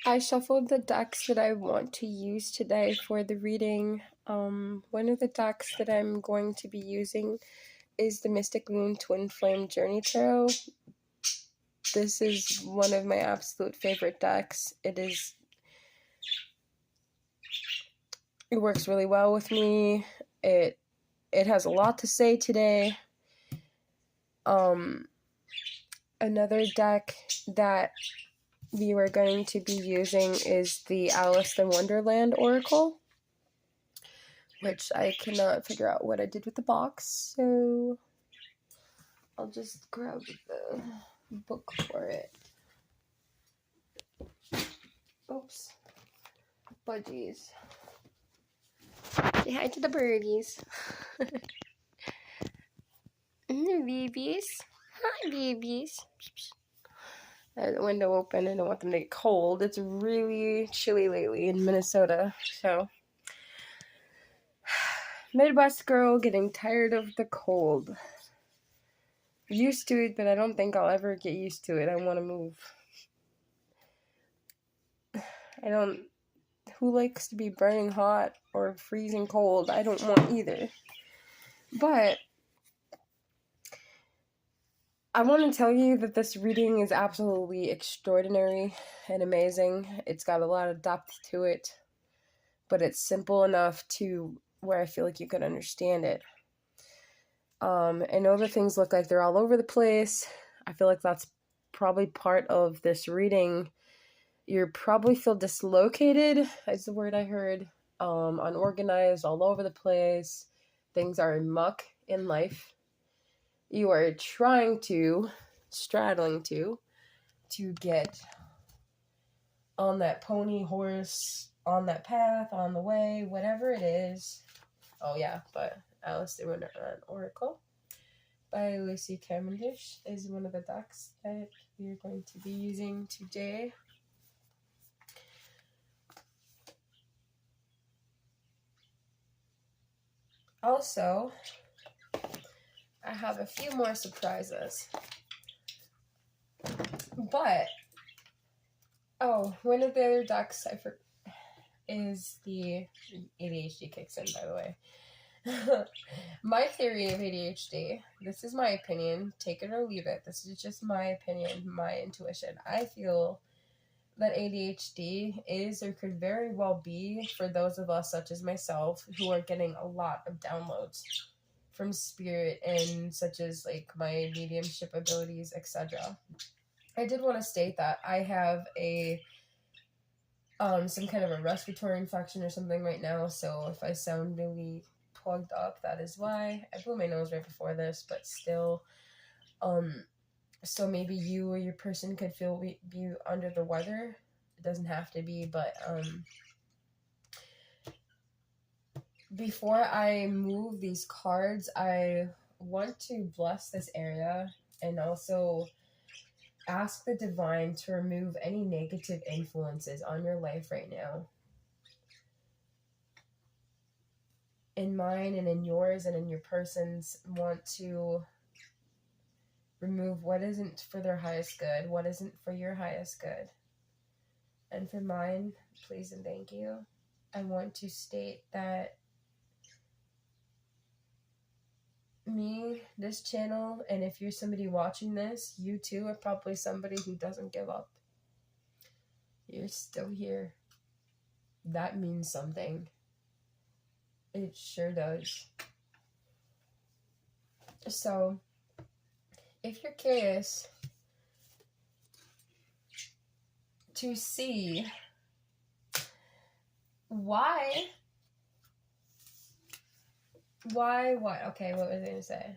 I shuffled the decks that I want to use today for the reading. One of the decks that I'm going to be using is the Mystic Moon Twin Flame Journey Tarot. This is one of my absolute favorite decks. It works really well with me. It has a lot to say today. Another deck that we were going to be using is the Alice in Wonderland Oracle, which I cannot figure out what I did with the box, so I'll just grab the book for it. Oops. Budgies. Say hi to the birdies. The babies. Hi, babies. I have the window open. I don't want them to get cold. It's really chilly lately in Minnesota, so Midwest girl getting tired of the cold. Used to it, but I don't think I'll ever get used to it. I want to move. Who likes to be burning hot or freezing cold? I don't want either. But I want to tell you that this reading is absolutely extraordinary and amazing. It's got a lot of depth to it, but it's simple enough to where I feel like you can understand it. I know that things look like they're all over the place. I feel like that's probably part of this reading. You probably feel dislocated, is the word I heard. Unorganized, all over the place. Things are muck in life. You are straddling to get on that pony, horse, on that path, on the way, whatever it is. Oh yeah, but Alice in Wonderland Oracle by Lucy Cavendish is one of the decks that we are going to be using today. Also, I have a few more surprises. But, one of the other decks is the ADHD kicks in, by the way. My theory of ADHD, this is my opinion, take it or leave it. This is just my opinion, my intuition. I feel that ADHD is or could very well be for those of us such as myself who are getting a lot of downloads from spirit and such as like my mediumship abilities, etc. I did want to state that I have some kind of a respiratory infection or something right now, so if I sound really plugged up, that is why. I blew my nose right before this, but still, so maybe you or your person could be under the weather. It doesn't have to be, but before I move these cards, I want to bless this area and also ask the divine to remove any negative influences on your life right now. In mine and in yours and in your person's, want to remove what isn't for their highest good, what isn't for your highest good. And for mine, please and thank you, I want to state that me, this channel, and if you're somebody watching this, you too are probably somebody who doesn't give up. You're still here. That means something. It sure does. So, if you're curious to see why, okay, what was I going to say?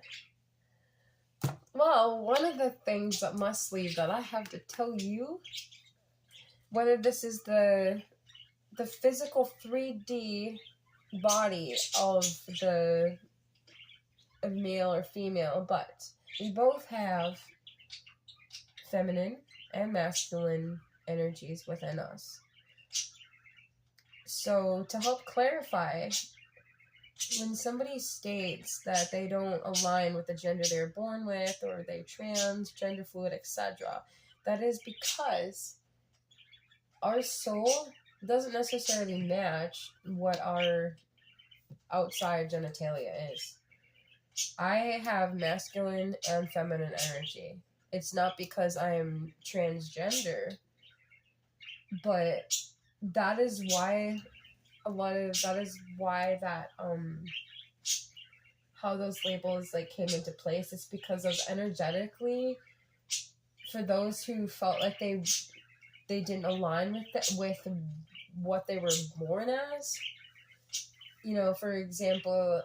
Well, one of the things that must leave that I have to tell you, whether this is the physical 3D body of a male or female, but we both have feminine and masculine energies within us. So to help clarify, when somebody states that they don't align with the gender they're born with, or they're trans, gender fluid, etc., that is because our soul doesn't necessarily match what our outside genitalia is. I have masculine and feminine energy. It's not because I am transgender, but that is why how those labels like came into place. It's because of energetically, for those who felt like they didn't align with what they were born as. You know, for example,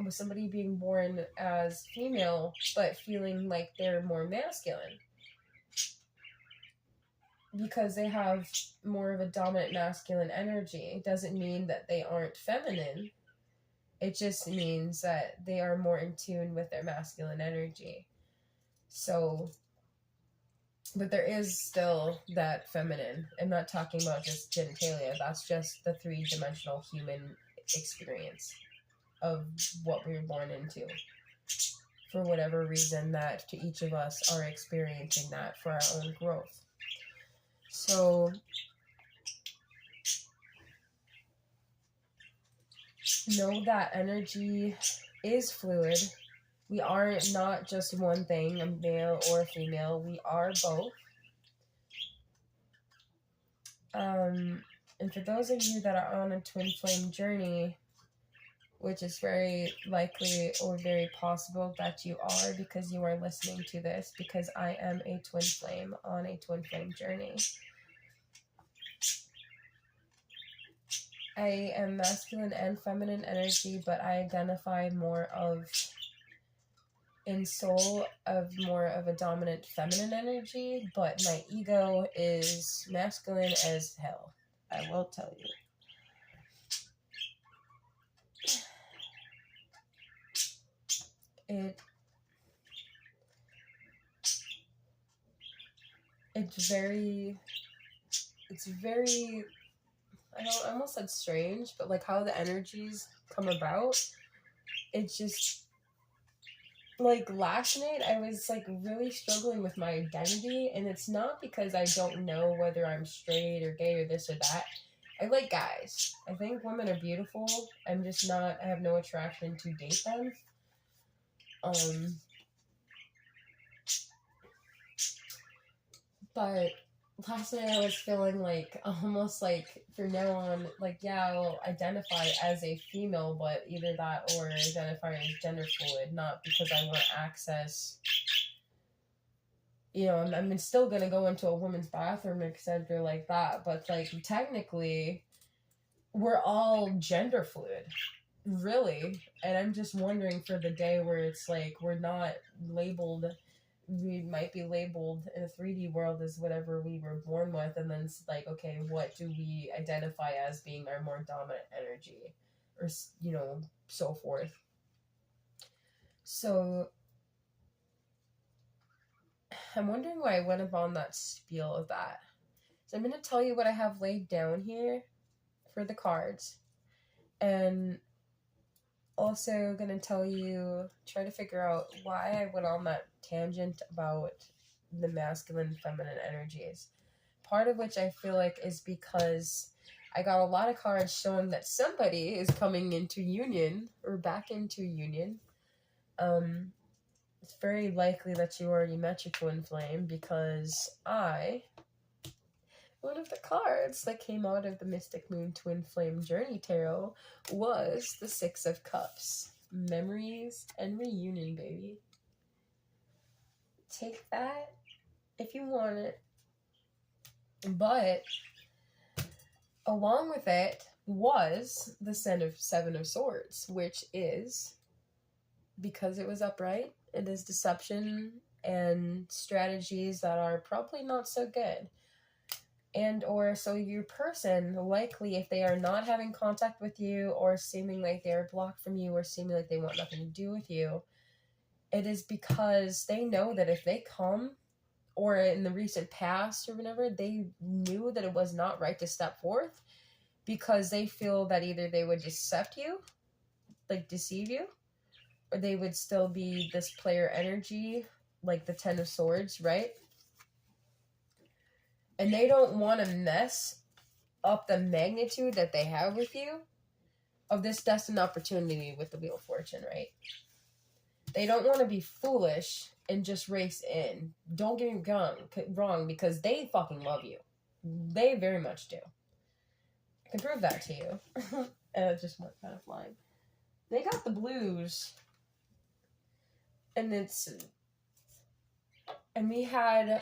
somebody being born as female but feeling like they're more masculine because they have more of a dominant masculine energy. It doesn't mean that they aren't feminine. It just means that they are more in tune with their masculine energy. So, but there is still that feminine. I'm not talking about just genitalia. That's just the three-dimensional human experience of what we were born into. For whatever reason that to each of us are experiencing that for our own growth. So, know that energy is fluid. We are not just one thing, a male or a female. We are both. And for those of you that are on a twin flame journey, which is very likely or very possible that you are because you are listening to this, because I am a twin flame on a twin flame journey. I am masculine and feminine energy, but I identify more of, in soul, of more of a dominant feminine energy, but my ego is masculine as hell. I will tell you. It's very, I almost said strange, but like how the energies come about, it's just, like last night I was like really struggling with my identity, and it's not because I don't know whether I'm straight or gay or this or that. I like guys. I think women are beautiful. I'm just not, I have no attraction to date them. But last night I was feeling like, almost like from now on, like, yeah, I'll identify as a female, but either that or identify as gender fluid, not because I want access. You know, I'm still going to go into a woman's bathroom, etc. like that, but like technically we're all gender fluid, really. And I'm just wondering for the day where it's like we're not labeled, we might be labeled in a 3D world as whatever we were born with, and then it's like, okay, what do we identify as being our more dominant energy, or, you know, so forth. So I'm wondering why I went upon that spiel of that. So I'm going to tell you what I have laid down here for the cards, and also going to tell you, try to figure out why I went on that tangent about the masculine and feminine energies. Part of which I feel like is because I got a lot of cards showing that somebody is coming into union or back into union. It's very likely that you already met your twin flame, because one of the cards that came out of the Mystic Moon Twin Flame Journey Tarot was the Six of Cups. Memories and reunion, baby. Take that if you want it. But along with it was the Seven of Swords, which is, because it was upright, it is deception and strategies that are probably not so good. And or so your person, likely, if they are not having contact with you, or seeming like they're blocked from you, or seeming like they want nothing to do with you, it is because they know that if they come, or in the recent past or whatever, they knew that it was not right to step forth, because they feel that either they would deceive you, or they would still be this player energy, like the Ten of Swords, right? And they don't want to mess up the magnitude that they have with you of this destined opportunity with the Wheel of Fortune, right? They don't want to be foolish and just race in. Don't get me wrong, because they fucking love you. They very much do. I can prove that to you. And it just went kind of flying. They got the blues. And we had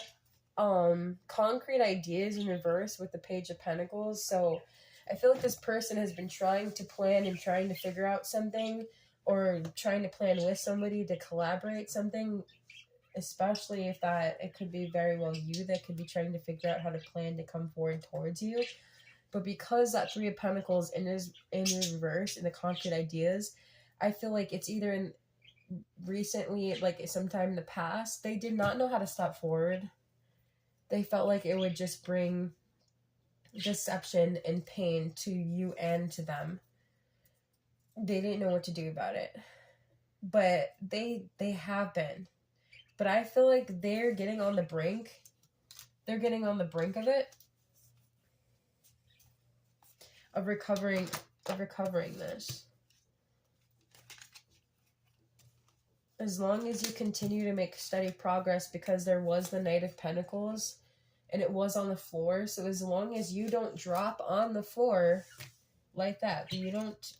concrete ideas in reverse with the Page of Pentacles. So I feel like this person has been trying to plan and trying to figure out something, or trying to plan with somebody to collaborate something, especially if it could be very well you that could be trying to figure out how to plan to come forward towards you. But because that Three of Pentacles in reverse in the concrete ideas, I feel like it's either in recently, like sometime in the past, they did not know how to step forward. They felt like it would just bring deception and pain to you and to them. They didn't know what to do about it. But they have been. But I feel like they're getting on the brink. They're getting on the brink of it. Of recovering this. As long as you continue to make steady progress, because there was the Knight of Pentacles and it was on the floor. So as long as you don't drop on the floor like that, you don't,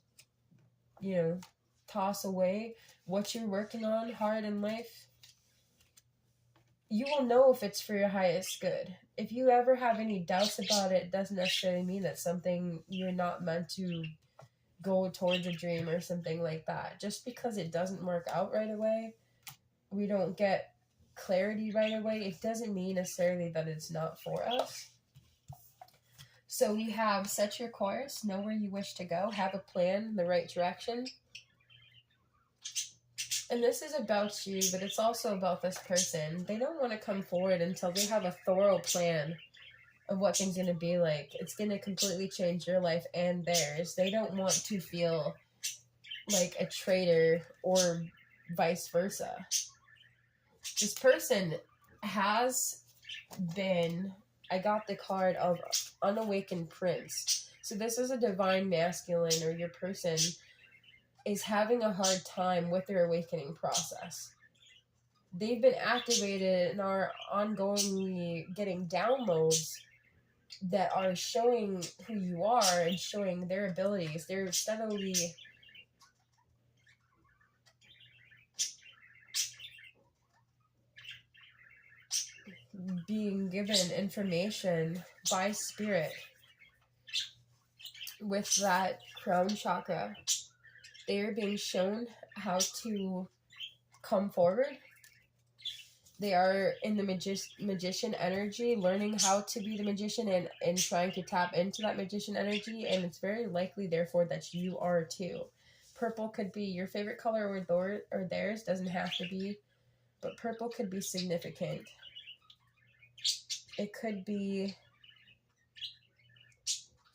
toss away what you're working on hard in life, you will know if it's for your highest good. If you ever have any doubts about it, it doesn't necessarily mean that something you're not meant to go towards a dream or something like that. Just because it doesn't work out right away, we don't get clarity right away, it doesn't mean necessarily that it's not for us. So we have set your course, know where you wish to go, have a plan, the right direction. And this is about you, but it's also about this person. They don't want to come forward until they have a thorough plan of what things are going to be like. It's going to completely change your life and theirs. They don't want to feel like a traitor or vice versa. This person has been, I got the card of Unawakened Prince. So this is a divine masculine, or your person is having a hard time with their awakening process. They've been activated and are ongoingly getting downloads that are showing who you are and showing their abilities. They're steadily being given information by spirit with that crown chakra. They are being shown how to come forward. They are in the magician energy, learning how to be the magician and trying to tap into that magician energy. And it's very likely, therefore, that you are too. Purple could be your favorite color or theirs. Doesn't have to be. But purple could be significant. It could be...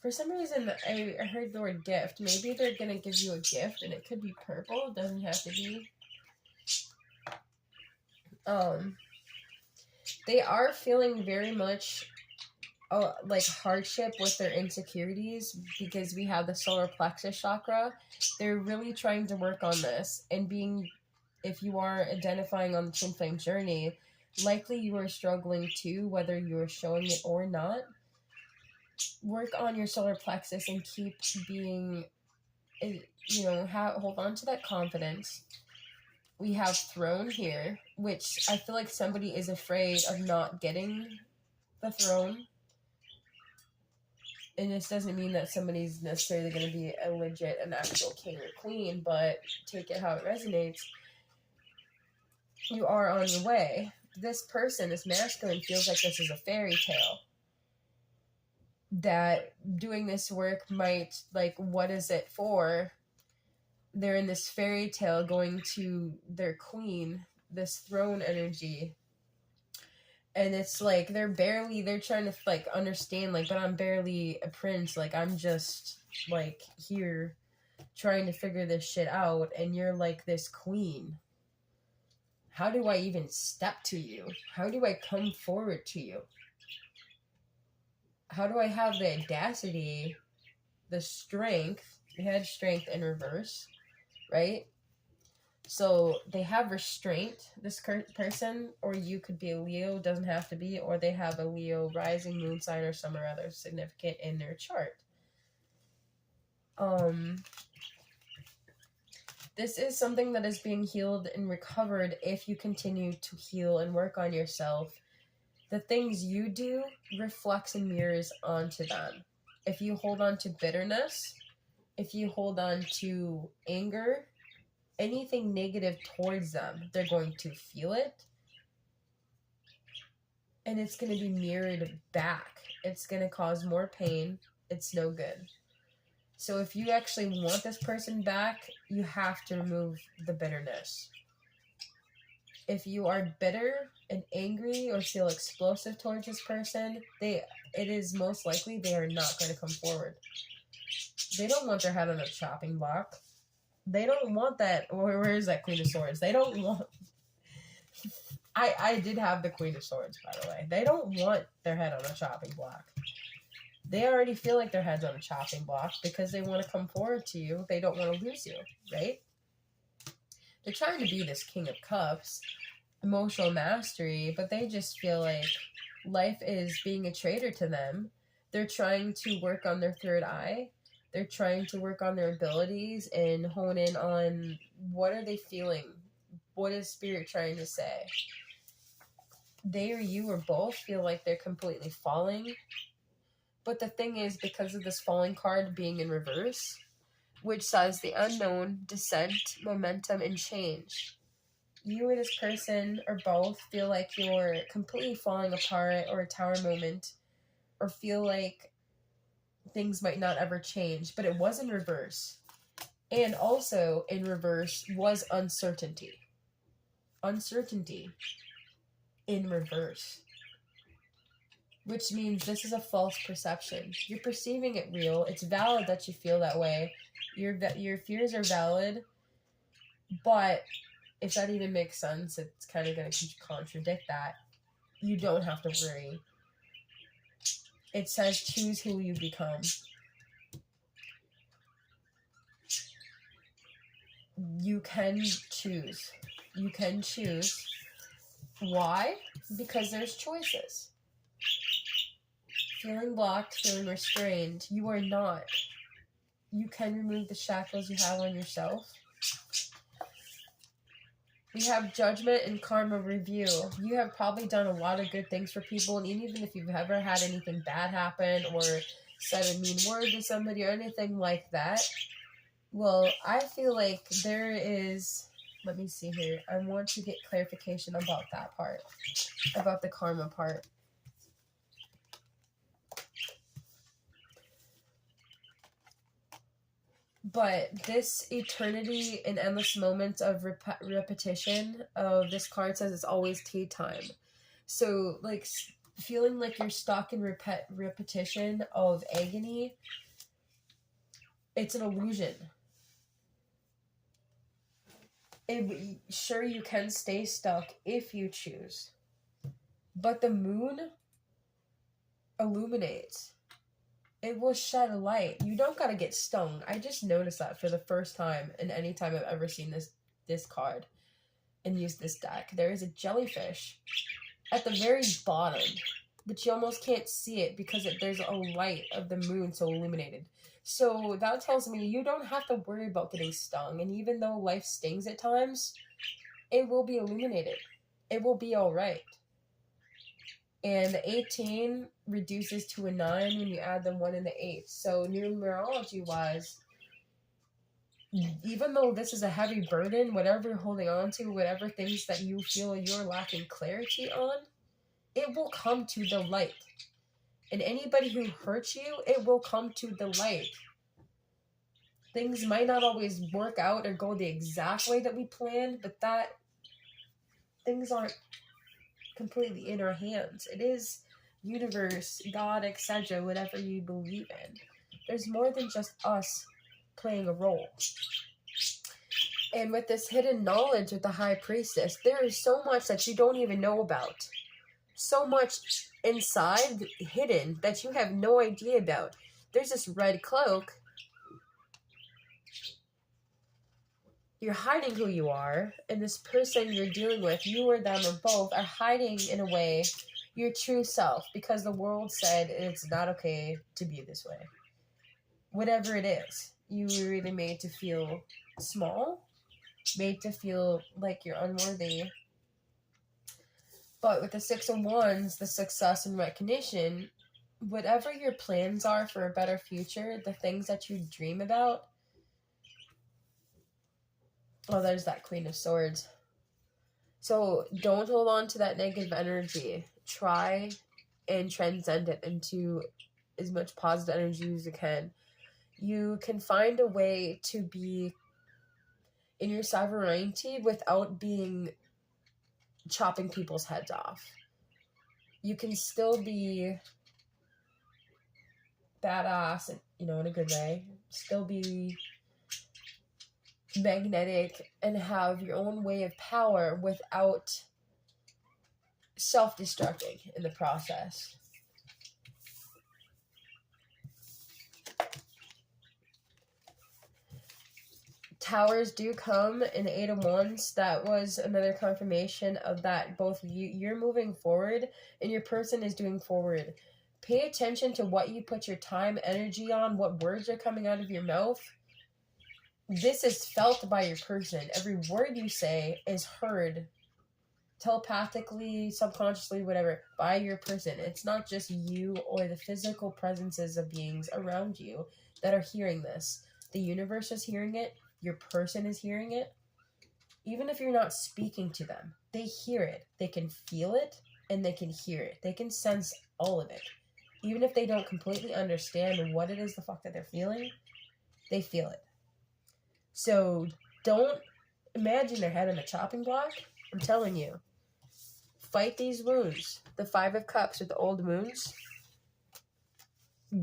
For some reason, I heard the word gift. Maybe they're going to give you a gift, and it could be purple. It doesn't have to be. They are feeling very much like hardship with their insecurities, because we have the solar plexus chakra. They're really trying to work on this, and if you are identifying on the twin flame journey, likely you are struggling too, whether you are showing it or not. Work on your solar plexus and keep being, hold on to that confidence. We have throne here, which I feel like somebody is afraid of not getting the throne. And this doesn't mean that somebody's necessarily going to be an actual king or queen, but take it how it resonates. You are on your way. This person, this masculine, feels like this is a fairy tale. That doing this work might, like, what is it for? They're in this fairy tale going to their queen, this throne energy. And it's like, they're trying to, like, understand, like, but I'm barely a prince. Like, I'm just, like, here trying to figure this shit out. And you're, like, this queen. How do I even step to you? How do I come forward to you? how do I have the audacity, the strength? We had strength in reverse, right? So they have restraint, this person, or you could be a Leo, doesn't have to be, or they have a Leo rising, moon sign, or some or other significant in their chart. This is something that is being healed and recovered if you continue to heal and work on yourself. The things you do reflects and mirrors onto them. If you hold on to bitterness, if you hold on to anger, anything negative towards them, they're going to feel it. And it's going to be mirrored back. It's going to cause more pain. It's no good. So if you actually want this person back, you have to remove the bitterness. If you are bitter and angry or feel explosive towards this person, it is most likely they are not going to come forward. They don't want their head on a chopping block. They don't want that. Where is that Queen of Swords? They don't want... I did have the Queen of Swords, by the way. They don't want their head on a chopping block. They already feel like their head's on a chopping block because they want to come forward to you. They don't want to lose you, right? They're trying to be this King of Cups, emotional mastery, but they just feel like life is being a traitor to them. They're trying to work on their third eye. They're trying to work on their abilities and hone in on what are they feeling? What is Spirit trying to say? They or you or both feel like they're completely falling. But the thing is, because of this falling card being in reverse, which says the unknown, descent, momentum, and change, you or this person or both feel like you're completely falling apart, or a tower moment, or feel like things might not ever change. But it was in reverse. And also in reverse was uncertainty. Uncertainty in reverse. Which means this is a false perception. You're perceiving it real. It's valid that you feel that way. Your fears are valid. But if that even makes sense, it's kind of going to contradict that. You don't have to worry. It says choose who you become. You can choose. You can choose. Why? Because there's choices. Feeling blocked, feeling restrained, you are not. You can remove the shackles you have on yourself. We have judgment and karma review. You have probably done a lot of good things for people, and even if you've ever had anything bad happen or said a mean word to somebody or anything like that, well, I feel like there is... Let me see here. I want to get clarification about that part, about the karma part. But this eternity and endless moments of repetition of this card says it's always tea time. So, like, feeling like you're stuck in repetition of agony, it's an illusion. Sure, you can stay stuck if you choose. But the moon illuminates. It will shed a light. You don't gotta get stung. I just noticed that for the first time and any time I've ever seen this card and used this deck. There is a jellyfish at the very bottom, but you almost can't see it because there's a light of the moon so illuminated. So that tells me you don't have to worry about getting stung. And even though life stings at times, it will be illuminated. It will be all right. And the 18 reduces to a 9 when you add the 1 and the 8. So numerology-wise, even though this is a heavy burden, whatever you're holding on to, whatever things that you feel you're lacking clarity on, it will come to the light. And anybody who hurts you, it will come to the light. Things might not always work out or go the exact way that we planned, but things aren't completely in our hands. It is universe, God, etc., whatever you believe in. There's more than just us playing a role. And with this hidden knowledge with the High Priestess, there is so much that you don't even know about. So much inside, hidden, that you have no idea about. There's this red cloak. You're hiding who you are, and this person you're dealing with, you or them or both, are hiding, in a way, your true self, because the world said it's not okay to be this way. Whatever it is, you were really made to feel small, made to feel like you're unworthy. But with the Six of Wands, the success and recognition, whatever your plans are for a better future, the things that you dream about. Oh, there's that Queen of Swords. So don't hold on to that negative energy. Try and transcend it into as much positive energy as you can. You can find a way to be in your sovereignty without being chopping people's heads off. You can still be badass, and, you know, in a good way. Still be magnetic and have your own way of power without self-destructing in the process. Towers do come in the Eight of Wands. That was another confirmation of that. Both you're moving forward and your person is doing forward. Pay attention to what you put your time, energy on, what words are coming out of your mouth. This is felt by your person. Every word you say is heard telepathically, subconsciously, whatever, by your person. It's not just you or the physical presences of beings around you that are hearing this. The universe is hearing it. Your person is hearing it. Even if you're not speaking to them, they hear it. They can feel it and they can hear it. They can sense all of it. Even if they don't completely understand what it is the fuck that they're feeling, they feel it. So don't imagine their head on a chopping block. I'm telling you. Fight these wounds. The Five of Cups with the old wounds.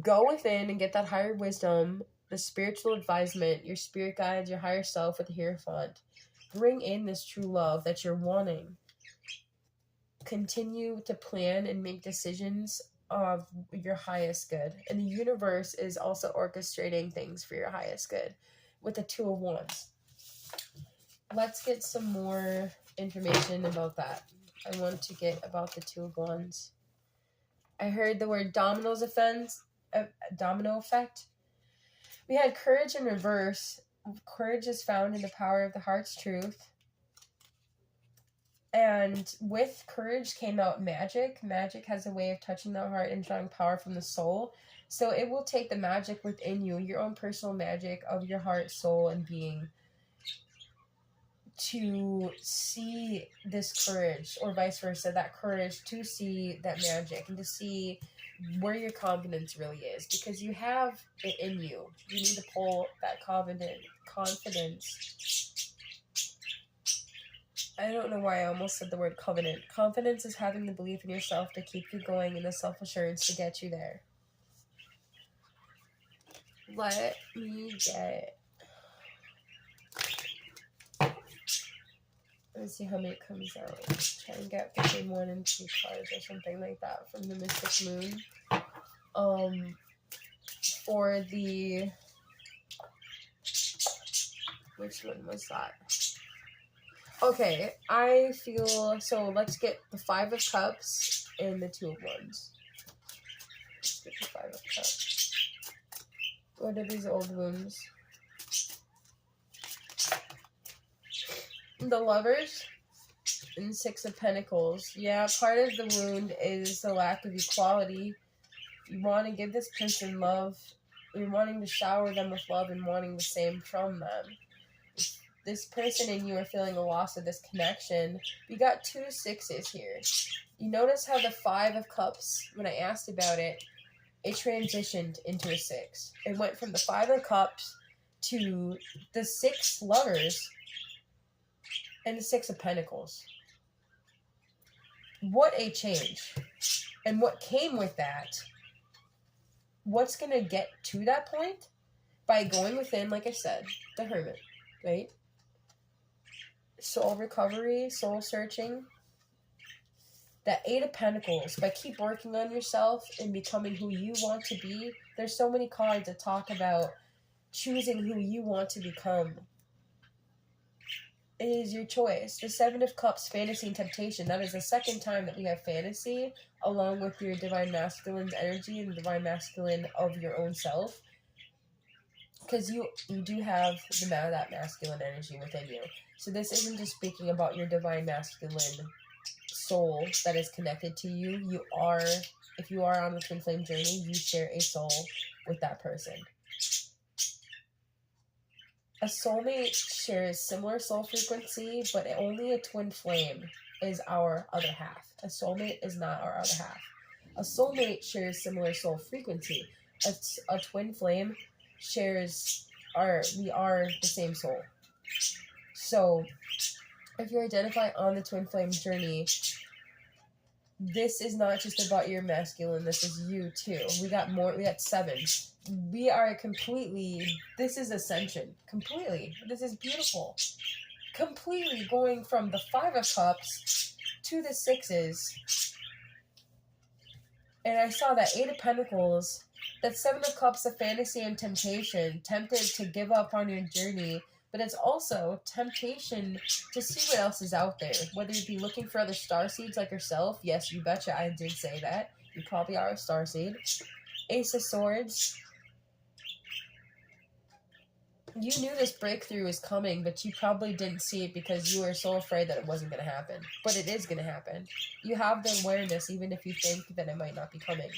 Go within and get that higher wisdom, the spiritual advisement, your spirit guides, your higher self with the Hierophant. Bring in this true love that you're wanting. Continue to plan and make decisions of your highest good. And the universe is also orchestrating things for your highest good with the Two of Wands. Let's get some more information about that. I want to get about the Two of Wands. I heard the word domino effect. We had courage in reverse. Courage is found in the power of the heart's truth. And with courage came out magic. Magic has a way of touching the heart and drawing power from the soul. So it will take the magic within you, your own personal magic of your heart, soul, and being, to see this courage, or vice versa, that courage to see that magic and to see where your confidence really is, because you have it in you. You need to pull that confidence. I don't know why I almost said the word covenant. Confidence is having the belief in yourself to keep you going and the self-assurance to get you there. Let me get... Let's see how many comes out. Try and get between 1 and 2 cards or something like that from the Mystic Moon. For the... Which one was that? Okay, I feel... So let's get the Five of Cups and the Two of Wands. Let's get the Five of Cups. What are these old wounds? The Lovers and Six of Pentacles. Yeah, part of the wound is the lack of equality. You want to give this person love. You're wanting to shower them with love and wanting the same from them. This person and you are feeling a loss of this connection. We got 2 sixes here. You notice how the Five of Cups, when I asked about it, it transitioned into a 6. It went from the Five of Cups to the 6 Lovers and the Six of Pentacles. What a change. And what came with that? What's going to get to that point? By going within, like I said, the Hermit, right? Soul recovery, soul searching. That Eight of Pentacles, by keep working on yourself and becoming who you want to be, there's so many cards that talk about choosing who you want to become. It is your choice. The Seven of Cups, fantasy and temptation. That is the second time that we have fantasy, along with your divine masculine's energy and the divine masculine of your own self. Because you do have that masculine energy within you. So this isn't just speaking about your divine masculine soul that is connected to you. You are, if you are on the twin flame journey, you share a soul with that person. A soulmate shares similar soul frequency, but only a twin flame is our other half. A soulmate is not our other half. A soulmate shares similar soul frequency. A twin flame shares we are the same soul. So if you identify on the twin flame journey, this is not just about your masculine, this is you too. We got 7. We are completely, this is ascension. Completely. This is beautiful. Completely going from the 5 of Cups to the 6s. And I saw that 8 of Pentacles, that 7 of Cups of fantasy and temptation, tempted to give up on your journey, but it's also temptation to see what else is out there. Whether you be looking for other starseeds like yourself. Yes, you betcha I did say that. You probably are a starseed. Ace of Swords. You knew this breakthrough was coming, but you probably didn't see it because you were so afraid that it wasn't going to happen. But it is going to happen. You have the awareness, even if you think that it might not be coming.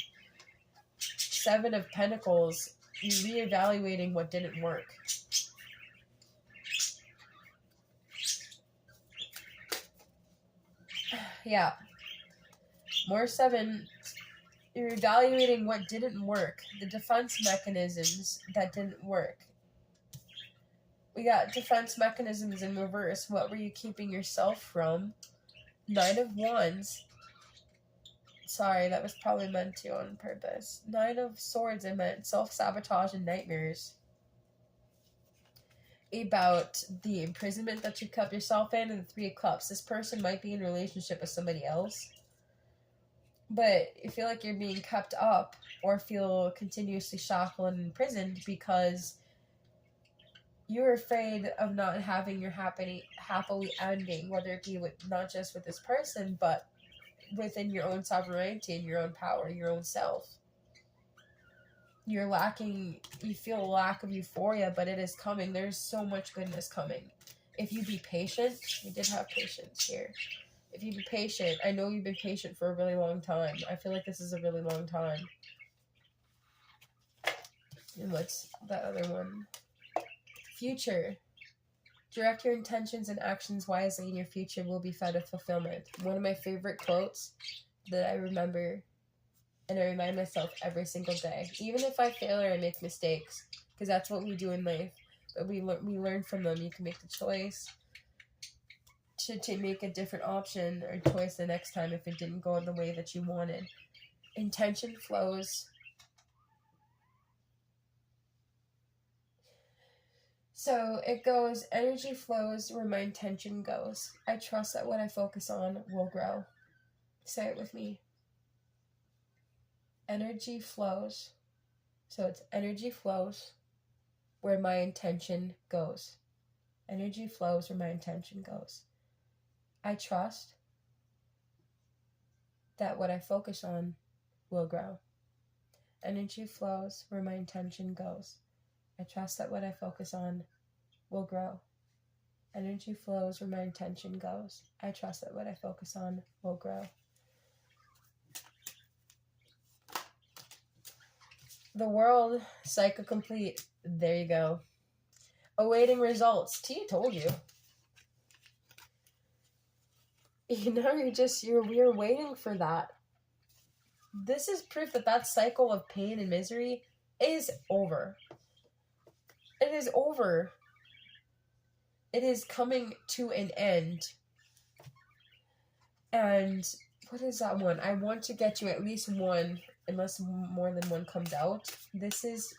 7 of Pentacles, you reevaluating what didn't work. Yeah. More 7. You're evaluating what didn't work. The defense mechanisms that didn't work. We got defense mechanisms in reverse. What were you keeping yourself from? 9 of Wands. Sorry, that was probably meant to on purpose. 9 of Swords, I meant self-sabotage and nightmares. About the imprisonment that you kept yourself in, and the 3 of Cups. This person might be in a relationship with somebody else, but you feel like you're being kept up or feel continuously shackled and imprisoned because you're afraid of not having your happily ending, whether it be with not just with this person, but within your own sovereignty and your own power, your own self. You're lacking, you feel a lack of euphoria, but it is coming. There's so much goodness coming. If you be patient, we did have patience here. If you be patient, I know you've been patient for a really long time. I feel like this is a really long time. And what's that other one? Future. Direct your intentions and actions wisely, and your future will be fed with fulfillment. One of my favorite quotes that I remember, and I remind myself every single day. Even if I fail or I make mistakes, because that's what we do in life. But we learn from them. You can make the choice to make a different option or choice the next time if it didn't go the way that you wanted. Intention flows. So it goes, energy flows where my intention goes. I trust that what I focus on will grow. Say it with me. Energy flows. So it's energy flows where my intention goes. Energy flows where my intention goes. I trust that what I focus on will grow. Energy flows where my intention goes. I trust that what I focus on will grow. Energy flows where my intention goes. I trust that what I focus on will grow. The world, cycle complete. There you go. Awaiting results. Tia told you. We're waiting for that. This is proof that that cycle of pain and misery is over. It is over. It is coming to an end. And what is that one? I want to get you at least one, unless more than one comes out. This is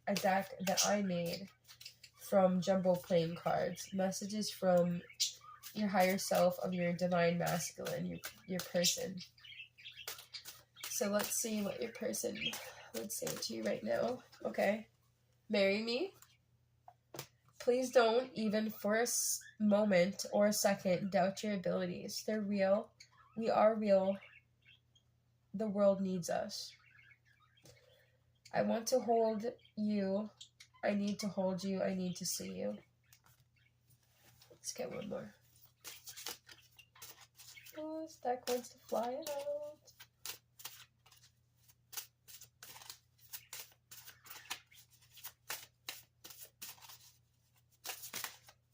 a deck that I made from jumbo playing cards. Messages from your higher self, of your divine masculine, your person. So let's see what your person would say to you right now. Okay. Marry me. Please don't, even for a moment or a second, doubt your abilities. They're real. We are real. The world needs us. I want to hold you. I need to hold you. I need to see you. Let's get one more. Oh, this deck wants to fly out.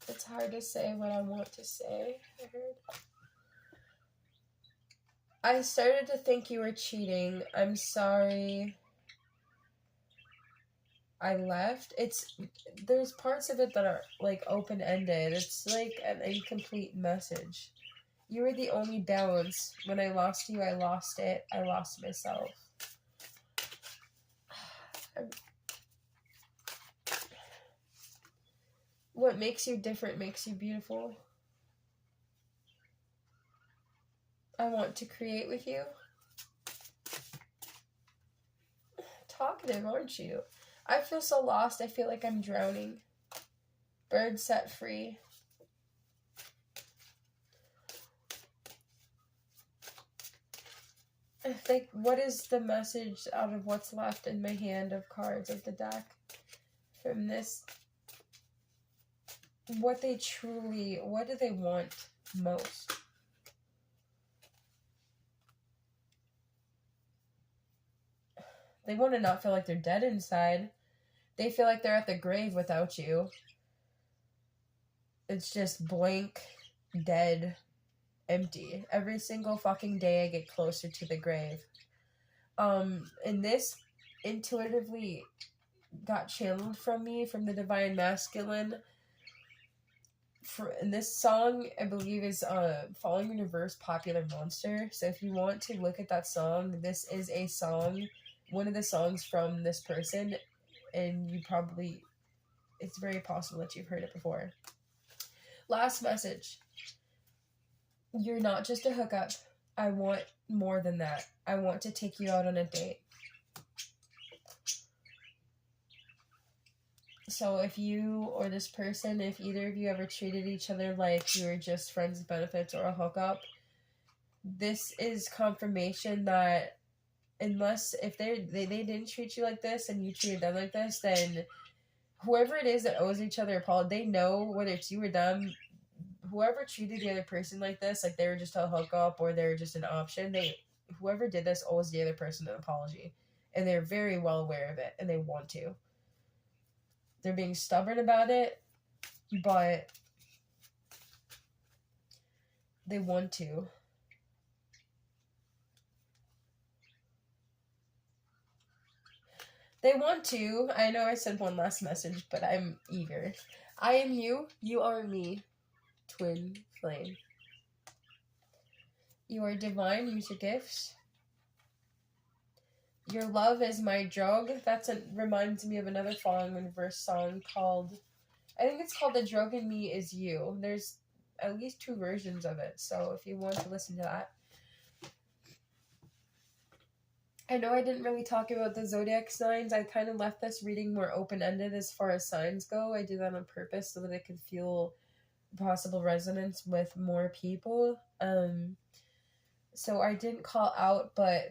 It's hard to say what I want to say, I heard. I started to think you were cheating. I'm sorry I left. There's parts of it that are like open-ended. It's like an incomplete message. You were the only balance. When I lost you, I lost it. I lost myself. What makes you different makes you beautiful. I want to create with you. Talkative, aren't you? I feel so lost. I feel like I'm drowning. Bird set free. I think, what is the message out of what's left in my hand of cards of the deck from this? What do they want most? They want to not feel like they're dead inside. They feel like they're at the grave without you. It's just blank, dead, empty. Every single fucking day I get closer to the grave. And this intuitively got channeled from me, from the divine masculine. And this song, I believe, is Falling in Reverse, Popular Monster. So if you want to look at that song, this is a song, one of the songs from this person, and it's very possible that you've heard it before. Last message. You're not just a hookup. I want more than that. I want to take you out on a date. So if you or this person, if either of you ever treated each other like you were just friends with benefits or a hookup, this is confirmation that if they didn't treat you like this and you treated them like this, then whoever it is that owes each other apology, they know whether it's you or them. Whoever treated the other person like this, like they were just a hookup or they're just an option, whoever did this owes the other person an apology. And they're very well aware of it, and they want to. They're being stubborn about it, but they want to. They want to. I know I said one last message, but I'm eager. I am you. You are me. Twin flame. You are divine. Use your gifts. Your love is my drug. Reminds me of another Falling in Reverse song called, I think it's called The Drug in Me Is You. There's at least 2 versions of it, so if you want to listen to that. I know I didn't really talk about the zodiac signs. I kind of left this reading more open-ended as far as signs go. I did that on purpose so that I could feel possible resonance with more people. So I didn't call out, but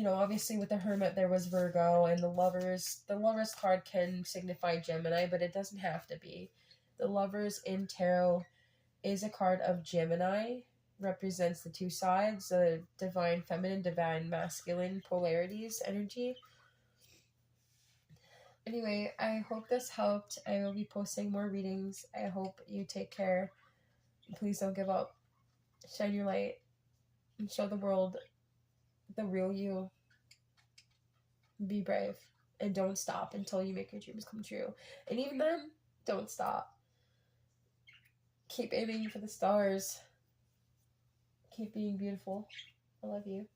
obviously with the Hermit there was Virgo, and the Lovers card can signify Gemini, but it doesn't have to be. The Lovers in tarot is a card of Gemini, represents the 2 sides, the divine feminine, divine masculine polarities energy. Anyway, I hope this helped. I will be posting more readings. I hope you take care. Please don't give up. Shine your light and show the world the real you. Be brave and don't stop until you make your dreams come true. And even then, don't stop. Keep aiming for the stars. Keep being beautiful. I love you.